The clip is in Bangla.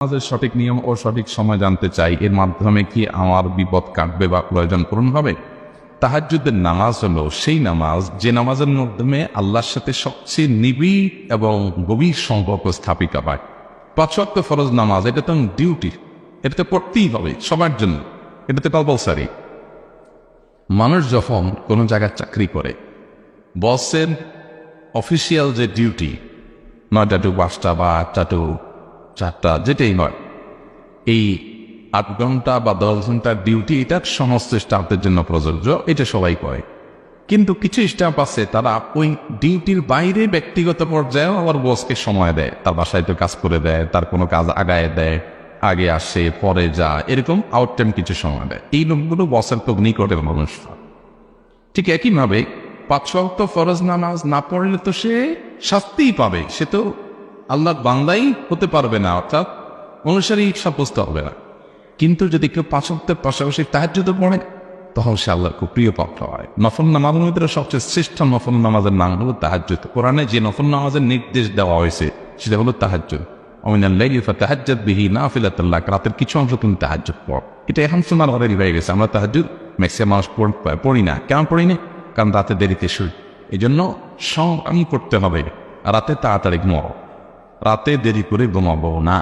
নামাজের সঠিক নিয়ম ও সঠিক সময় জানতে চাই, এর মাধ্যমে কি আমার বিপদ কাটবে বা প্রয়োজন পূরণ হবে? তাহাজ্জুদের নামাজ হলো সেই নামাজ যে নামাজের মাধ্যমে আল্লাহর সাথে সবচেয়ে নিবিড় এবং গভীর সম্পর্ক স্থাপিত হয়। ৫ ওয়াক্ত ফরজ নামাজ, এটা তো ডিউটি, এটা তো পড়তেই হবে সবার জন্য, এটা তো কম্পালসারি। মানুষ যখন কোনো জায়গায় চাকরি করে, বসের অফিসিয়াল যে ডিউটি ৯টা টু ৫টা বা ৮টা টু ৪টা যেটাই নয়, এই ৮ ঘন্টা বা ১০ ঘন্টার ডিউটি এটা সমস্ত স্টাফদের জন্য প্রযোজ্য, এটা সবাই করে। কিন্তু কিছু স্টাফ আছে তারা ওই ডিউটির বাইরে ব্যক্তিগত পর্যায়েও আবার বসকে সময় দেয়, তার বাসায় তো কাজ করে দেয়, তার কোনো কাজ আগায় দেয়, আগে আসে পরে যা, এরকম আউট টাইম কিছু সময় দেয়। এই লোকগুলো বসের তো নিকটের মানুষ। ঠিক একইভাবে ৫ ওয়াক্ত ফরজ নামাজ না পড়লে তো সে শাস্তিই পাবে, সে তো আল্লাহর বান্দাই হতে পারবে না, অর্থাৎ অনুসারী সাব্যস্ত হবে না। কিন্তু যদি কেউ ৫ ওয়াক্তের পাশাপাশি তাহাজ্জুদ পড়ে, তখন সে আল্লাহর খুব প্রিয় পাত্র হয়। নফল নামাজের মধ্যে সবচেয়ে শ্রেষ্ঠ নফল নামাজের নাম হলো তাহাজ্জুদ। কোরআনে যে নফল নামাজের নির্দেশ দেওয়া হয়েছে সেটা হলো তাহাজ্জুদ। ওমিনাল লাইলি ফাতাহাজ্জাদ বিহি নাফিলাতান লাক, রাতের কিছু অংশ তুমি তাহাজ্জুদ পড়ো। এটা এখন শোনার অলরেডি হয়ে গেছে। আমরা তাহাজ্জুদ ম্যাক্সিমাম মানুষ পড়ি না। কেন পড়ি না? কারণ রাতে দেরিতে শুই। এই জন্য সংগ্রাম করতে হবে, রাতে তাড়াতাড়ি ঘুমাবো, রাতে দেরি করে ঘুমাবো না।